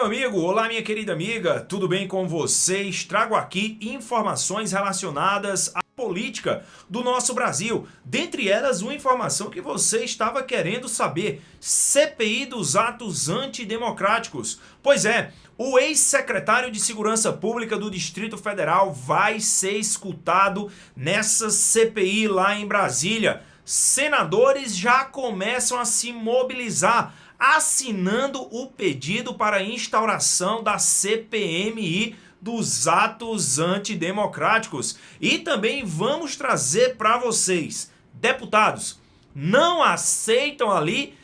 meu amigo, olá minha querida amiga, tudo bem com vocês? Trago aqui informações relacionadas à política do nosso Brasil. Dentre elas, uma informação que você estava querendo saber: CPI dos atos antidemocráticos. Pois é, o ex-secretário de Segurança Pública do Distrito Federal vai ser escutado nessa CPI lá em Brasília. Senadores já começam a se mobilizar, assinando o pedido para a instauração da CPMI dos atos antidemocráticos. E também vamos trazer para vocês: deputados não aceitam ali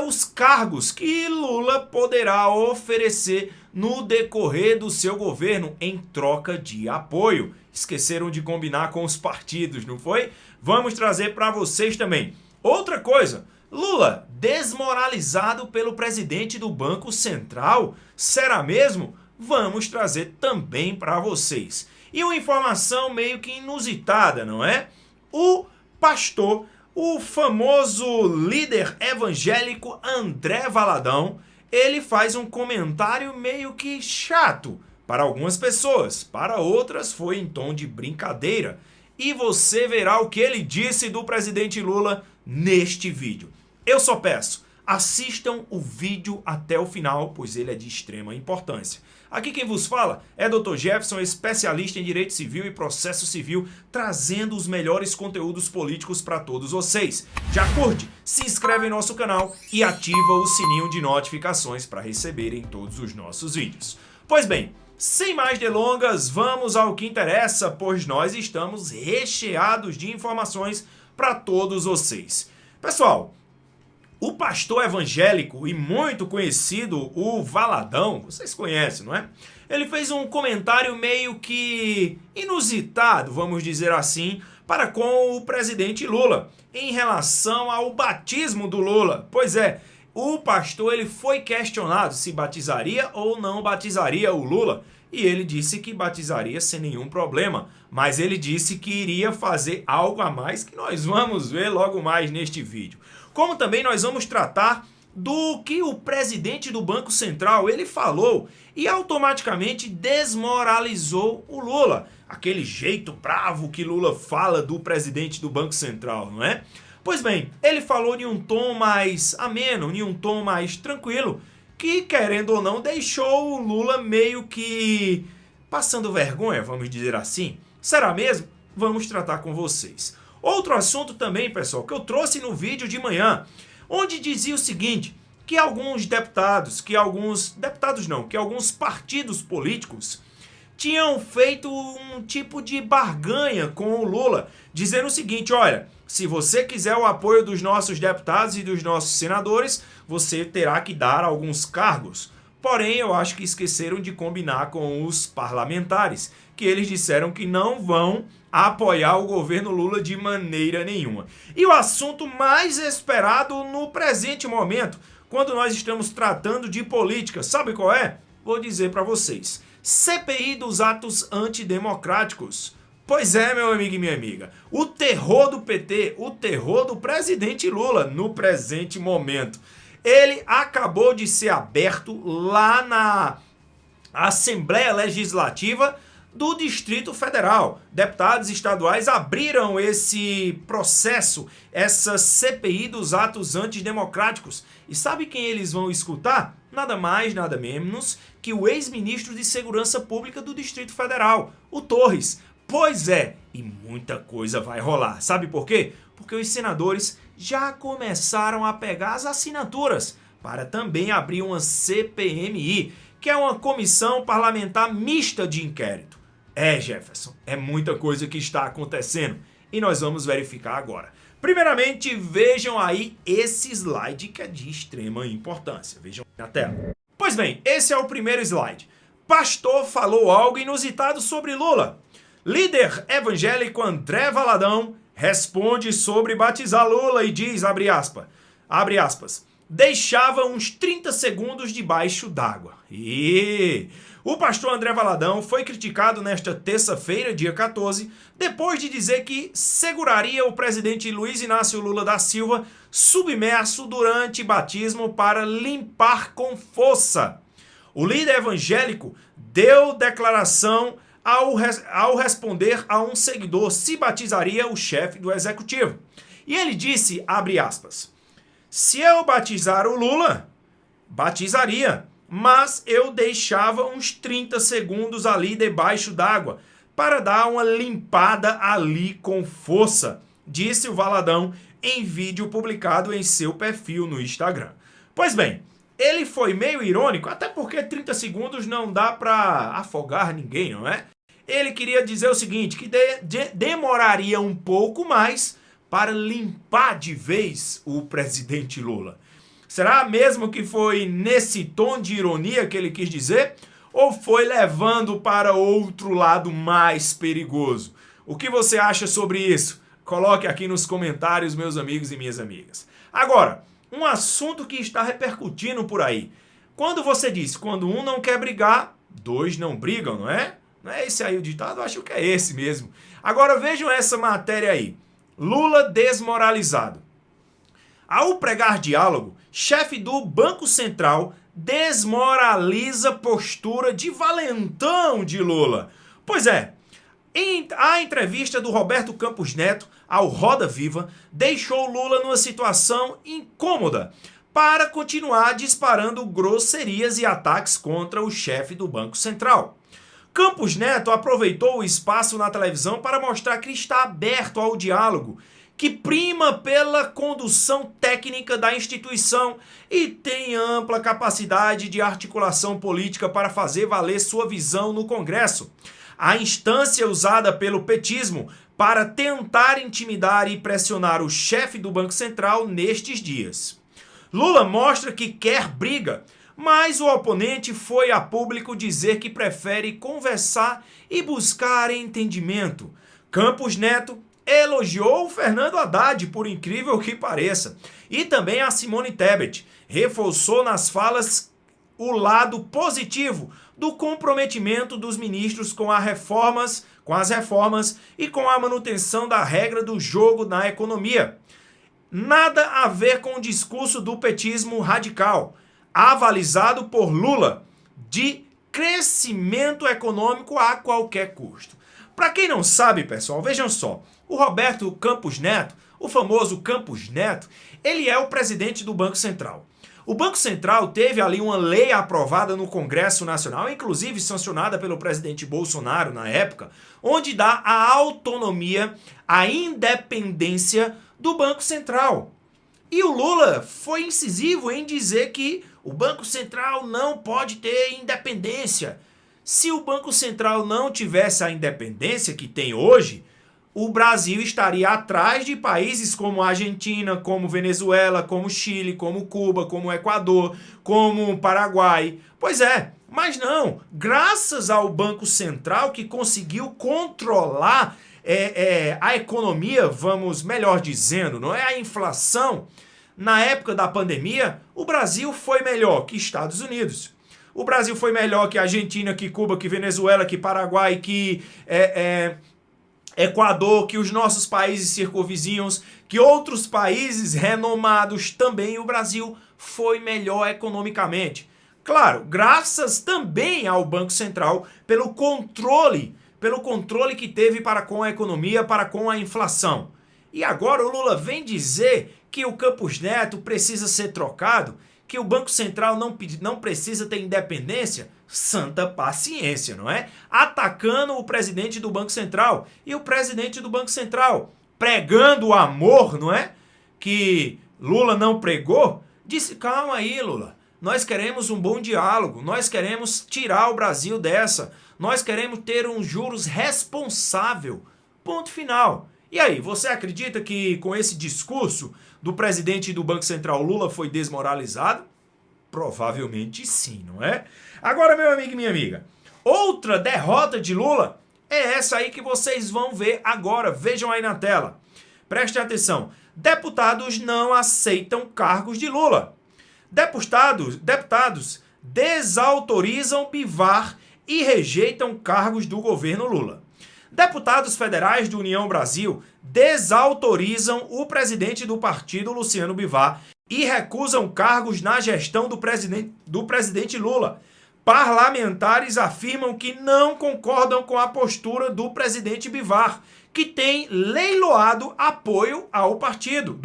os cargos que Lula poderá oferecer no decorrer do seu governo em troca de apoio. Esqueceram de combinar com os partidos, não foi? Vamos trazer para vocês também. Outra coisa: Lula desmoralizado pelo presidente do Banco Central. Será mesmo? Vamos trazer também para vocês. E uma informação meio que inusitada, não é? O pastor, o famoso líder evangélico André Valadão, ele faz um comentário meio que chato para algumas pessoas, para outras foi em tom de brincadeira. E você verá o que ele disse do presidente Lula neste vídeo. Eu só peço, assistam o vídeo até o final, pois ele é de extrema importância. Aqui quem vos fala é Dr. Jefferson, especialista em Direito Civil e Processo Civil, trazendo os melhores conteúdos políticos para todos vocês. Já curte, se inscreve em nosso canal e ativa o sininho de notificações para receberem todos os nossos vídeos. Pois bem, sem mais delongas, vamos ao que interessa, pois nós estamos recheados de informações para todos vocês. Pessoal, o pastor evangélico e muito conhecido, o Valadão, vocês conhecem, não é? Ele fez um comentário meio que inusitado, vamos dizer assim, para com o presidente Lula, em relação ao batismo do Lula. Pois é, o pastor ele foi questionado se batizaria ou não batizaria o Lula, e ele disse que batizaria sem nenhum problema, mas ele disse que iria fazer algo a mais que nós vamos ver logo mais neste vídeo. Como também nós vamos tratar do que o presidente do Banco Central ele falou e automaticamente desmoralizou o Lula. Aquele jeito bravo que Lula fala do presidente do Banco Central, não é? Pois bem, ele falou em um tom mais ameno, em um tom mais tranquilo, que, querendo ou não, deixou o Lula meio que passando vergonha, vamos dizer assim. Será mesmo? Vamos tratar com vocês. Outro assunto também, pessoal, que eu trouxe no vídeo de manhã, onde dizia o seguinte, que alguns alguns partidos políticos tinham feito um tipo de barganha com o Lula, dizendo o seguinte: olha, se você quiser o apoio dos nossos deputados e dos nossos senadores, você terá que dar alguns cargos. Porém, eu acho que esqueceram de combinar com os parlamentares, que eles disseram que não vão apoiar o governo Lula de maneira nenhuma. E o assunto mais esperado no presente momento, quando nós estamos tratando de política, sabe qual é? Vou dizer para vocês: CPI dos atos antidemocráticos. Pois é, meu amigo e minha amiga, o terror do PT, o terror do presidente Lula no presente momento. Ele acabou de ser aberto lá na Assembleia Legislativa do Distrito Federal. Deputados estaduais abriram esse processo, essa CPI dos atos antidemocráticos. E sabe quem eles vão escutar? Nada mais, nada menos que o ex-ministro de Segurança Pública do Distrito Federal, o Torres. Pois é, e muita coisa vai rolar. Sabe por quê? Porque os senadores já começaram a pegar as assinaturas para também abrir uma CPMI, que é uma comissão parlamentar mista de inquérito. Jefferson, é muita coisa que está acontecendo e nós vamos verificar agora. Primeiramente, vejam aí esse slide que é de extrema importância. Vejam na tela. Pois bem, esse é o primeiro slide. Pastor falou algo inusitado sobre Lula. Líder evangélico André Valadão responde sobre batizar Lula e diz, abre aspas, deixava uns 30 segundos debaixo d'água. E o pastor André Valadão foi criticado nesta terça-feira, dia 14, depois de dizer que seguraria o presidente Luiz Inácio Lula da Silva submerso durante batismo para limpar com força. O líder evangélico deu declaração ao responder a um seguidor se batizaria o chefe do executivo. E ele disse, abre aspas, se eu batizar o Lula, batizaria, mas eu deixava uns 30 segundos ali debaixo d'água para dar uma limpada ali com força, disse o Valadão em vídeo publicado em seu perfil no Instagram. Pois bem, ele foi meio irônico, até porque 30 segundos não dá para afogar ninguém, não é? Ele queria dizer o seguinte, que demoraria um pouco mais para limpar de vez o presidente Lula. Será mesmo que foi nesse tom de ironia que ele quis dizer? Ou foi levando para outro lado mais perigoso? O que você acha sobre isso? Coloque aqui nos comentários, meus amigos e minhas amigas. Agora, um assunto que está repercutindo por aí. Quando você diz, quando um não quer brigar, dois não brigam, não é? Não é esse aí o ditado? Eu acho que é esse mesmo. Agora vejam essa matéria aí. Lula desmoralizado. Ao pregar diálogo, chefe do Banco Central desmoraliza postura de valentão de Lula. Pois é, a entrevista do Roberto Campos Neto ao Roda Viva deixou Lula numa situação incômoda para continuar disparando grosserias e ataques contra o chefe do Banco Central. Campos Neto aproveitou o espaço na televisão para mostrar que está aberto ao diálogo, que prima pela condução técnica da instituição e tem ampla capacidade de articulação política para fazer valer sua visão no Congresso. A instância usada pelo petismo para tentar intimidar e pressionar o chefe do Banco Central nestes dias. Lula mostra que quer briga, mas o oponente foi a público dizer que prefere conversar e buscar entendimento. Campos Neto elogiou o Fernando Haddad, por incrível que pareça, e também a Simone Tebet. Reforçou nas falas o lado positivo do comprometimento dos ministros com as reformas e com a manutenção da regra do jogo na economia. Nada a ver com o discurso do petismo radical, avalizado por Lula, de crescimento econômico a qualquer custo. Para quem não sabe, pessoal, vejam só, o Roberto Campos Neto, o famoso Campos Neto, ele é o presidente do Banco Central. O Banco Central teve ali uma lei aprovada no Congresso Nacional, inclusive sancionada pelo presidente Bolsonaro na época, onde dá a autonomia, a independência do Banco Central. E o Lula foi incisivo em dizer que o Banco Central não pode ter independência. Se o Banco Central não tivesse a independência que tem hoje, o Brasil estaria atrás de países como a Argentina, como Venezuela, como Chile, como Cuba, como Equador, como Paraguai. Pois é, mas não. Graças ao Banco Central que conseguiu controlar a economia, vamos melhor dizendo, não é a inflação. Na época da pandemia, o Brasil foi melhor que Estados Unidos. O Brasil foi melhor que a Argentina, que Cuba, que Venezuela, que Paraguai, que Equador, que os nossos países circunvizinhos, que outros países renomados também. O Brasil foi melhor economicamente. Claro, graças também ao Banco Central pelo controle que teve para com a economia, para com a inflação. E agora o Lula vem dizer que o Campos Neto precisa ser trocado, que o Banco Central não precisa ter independência. Santa paciência, não é? Atacando o presidente do Banco Central. E o presidente do Banco Central, pregando o amor, não é? Que Lula não pregou, disse, calma aí, Lula. Nós queremos um bom diálogo, nós queremos tirar o Brasil dessa, nós queremos ter um juros responsável. Ponto final. E aí, você acredita que com esse discurso do presidente do Banco Central, Lula, foi desmoralizado? Provavelmente sim, não é? Agora, meu amigo e minha amiga, outra derrota de Lula é essa aí que vocês vão ver agora. Vejam aí na tela. Prestem atenção. Deputados não aceitam cargos de Lula. Deputados desautorizam Bivar e rejeitam cargos do governo Lula. Deputados federais do União Brasil desautorizam o presidente do partido, Luciano Bivar, e recusam cargos na gestão do presidente Lula. Parlamentares afirmam que não concordam com a postura do presidente Bivar, que tem leiloado apoio ao partido.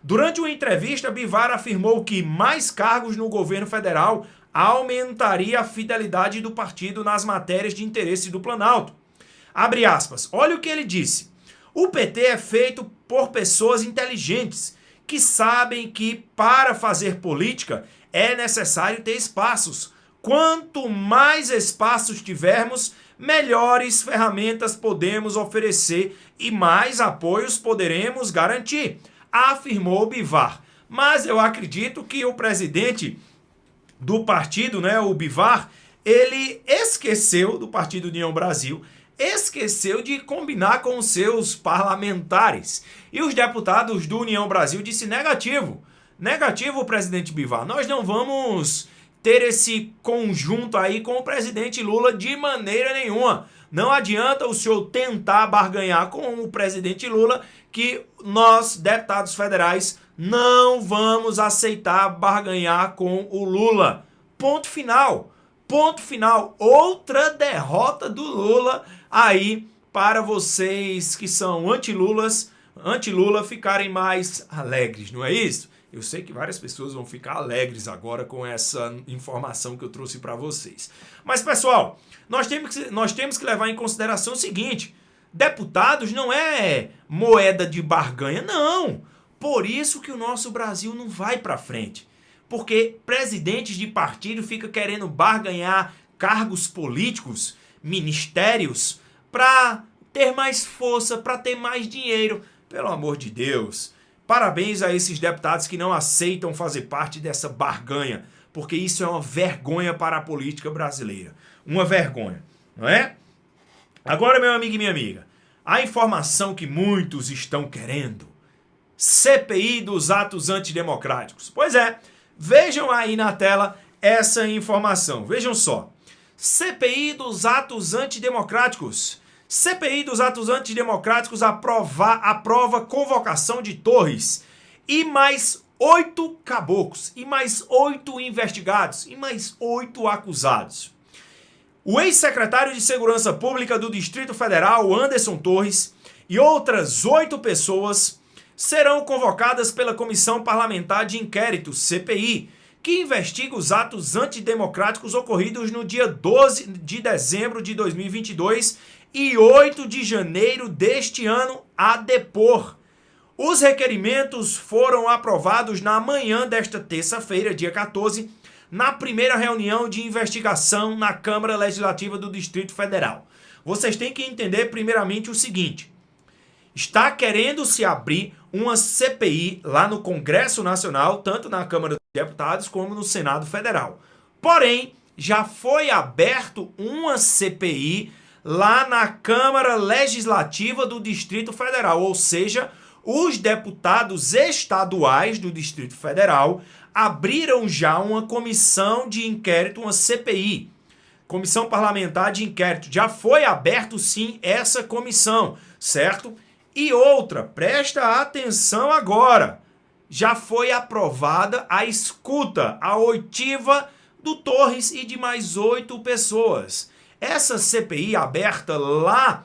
Durante uma entrevista, Bivar afirmou que mais cargos no governo federal aumentaria a fidelidade do partido nas matérias de interesse do Planalto. Abre aspas, olha o que ele disse. O PT é feito por pessoas inteligentes, que sabem que para fazer política é necessário ter espaços. Quanto mais espaços tivermos, melhores ferramentas podemos oferecer e mais apoios poderemos garantir, afirmou Bivar. Mas eu acredito que o presidente do partido, o Bivar, ele esqueceu, do Partido União Brasil, esqueceu de combinar com os seus parlamentares. E os deputados do União Brasil disse negativo. Negativo, presidente Bivar. Nós não vamos ter esse conjunto aí com o presidente Lula de maneira nenhuma. Não adianta o senhor tentar barganhar com o presidente Lula, que nós, deputados federais, não vamos aceitar barganhar com o Lula. Ponto final. Ponto final. Outra derrota do Lula aí para vocês que são anti-Lula ficarem mais alegres, não é isso? Eu sei que várias pessoas vão ficar alegres agora com essa informação que eu trouxe para vocês. Mas, pessoal, nós temos que levar em consideração o seguinte: deputados não é moeda de barganha, não. Por isso que o nosso Brasil não vai para frente. Porque presidentes de partido ficam querendo barganhar cargos políticos, ministérios, para ter mais força, para ter mais dinheiro. Pelo amor de Deus. Parabéns a esses deputados que não aceitam fazer parte dessa barganha, porque isso é uma vergonha para a política brasileira. Uma vergonha, não é? Agora, meu amigo e minha amiga, a informação que muitos estão querendo. CPI dos atos antidemocráticos. Pois é, vejam aí na tela essa informação. Vejam só. CPI dos atos antidemocráticos. CPI dos atos antidemocráticos aprova convocação de Torres e mais 8 caboclos, e mais 8 investigados, e mais 8 acusados. O ex-secretário de Segurança Pública do Distrito Federal, Anderson Torres, e outras 8 pessoas serão convocadas pela Comissão Parlamentar de Inquérito, CPI, que investiga os atos antidemocráticos ocorridos no dia 12 de dezembro de 2022 e 8 de janeiro deste ano a depor. Os requerimentos foram aprovados na manhã desta terça-feira, dia 14, na primeira reunião de investigação na Câmara Legislativa do Distrito Federal. Vocês têm que entender primeiramente o seguinte: está querendo se abrir uma CPI lá no Congresso Nacional, tanto na Câmara dos Deputados como no Senado Federal. Porém, já foi aberto uma CPI lá na Câmara Legislativa do Distrito Federal, ou seja, os deputados estaduais do Distrito Federal abriram já uma comissão de inquérito, uma CPI, Comissão Parlamentar de Inquérito. Já foi aberto sim essa comissão, certo? E outra, presta atenção agora, já foi aprovada a escuta, a oitiva do Torres e de mais 8 pessoas. Essa CPI aberta lá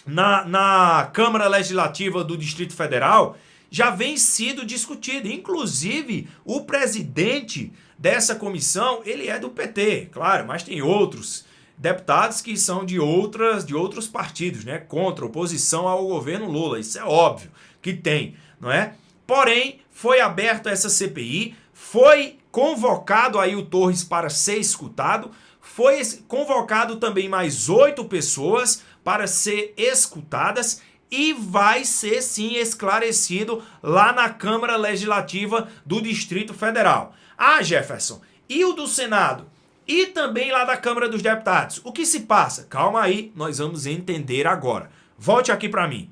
na Câmara Legislativa do Distrito Federal já vem sido discutida. Inclusive, o presidente dessa comissão, ele é do PT, claro, mas tem outros deputados que são de outros partidos, né? Contra, oposição ao governo Lula. Isso é óbvio que tem, não é? Porém, foi aberta essa CPI, foi convocado aí o Torres para ser escutado, foi convocado também mais 8 pessoas para ser escutadas e vai ser sim esclarecido lá na Câmara Legislativa do Distrito Federal. Ah, Jefferson, e o do Senado? E também lá da Câmara dos Deputados? O que se passa? Calma aí, nós vamos entender agora. Volte aqui para mim.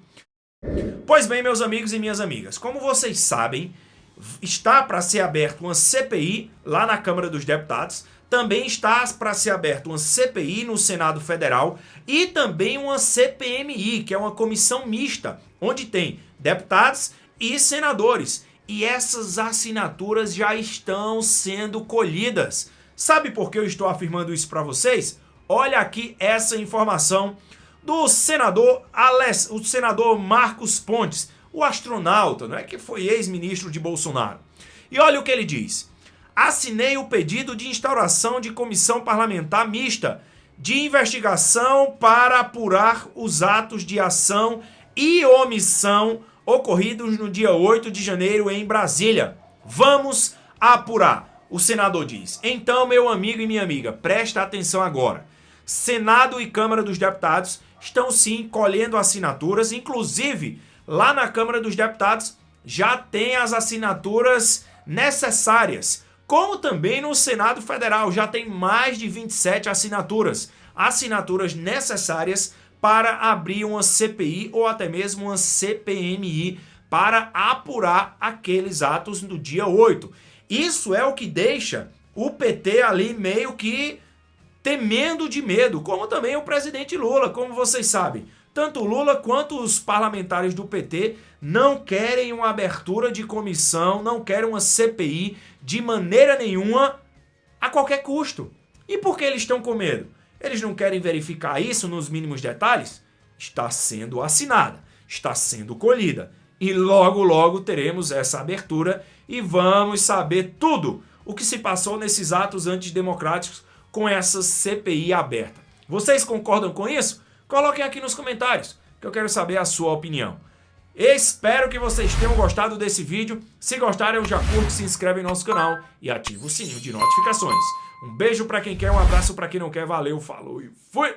Pois bem, meus amigos e minhas amigas, como vocês sabem, está para ser aberta uma CPI lá na Câmara dos Deputados, também está para ser aberta uma CPI no Senado Federal e também uma CPMI, que é uma comissão mista, onde tem deputados e senadores. E essas assinaturas já estão sendo colhidas, Sabe por que eu estou afirmando isso para vocês? Olha aqui essa informação do senador o senador Marcos Pontes, o astronauta, não é, que foi ex-ministro de Bolsonaro. E olha o que ele diz. Assinei o pedido de instauração de comissão parlamentar mista de investigação para apurar os atos de ação e omissão ocorridos no dia 8 de janeiro em Brasília. Vamos apurar, o senador diz. Então, meu amigo e minha amiga, presta atenção agora. Senado e Câmara dos Deputados estão sim colhendo assinaturas, inclusive lá na Câmara dos Deputados já tem as assinaturas necessárias. Como também no Senado Federal, já tem mais de 27 assinaturas. Assinaturas necessárias para abrir uma CPI ou até mesmo uma CPMI para apurar aqueles atos do dia 8. Isso é o que deixa o PT ali meio que temendo de medo, como também o presidente Lula, como vocês sabem. Tanto Lula quanto os parlamentares do PT não querem uma abertura de comissão, não querem uma CPI de maneira nenhuma, a qualquer custo. E por que eles estão com medo? Eles não querem verificar isso nos mínimos detalhes? Está sendo assinada, está sendo colhida. E logo, logo teremos essa abertura e vamos saber tudo o que se passou nesses atos antidemocráticos com essa CPI aberta. Vocês concordam com isso? Coloquem aqui nos comentários, que eu quero saber a sua opinião. Espero que vocês tenham gostado desse vídeo. Se gostarem, já curte, se inscreve em nosso canal e ativa o sininho de notificações. Um beijo para quem quer, um abraço para quem não quer. Valeu, falou e fui!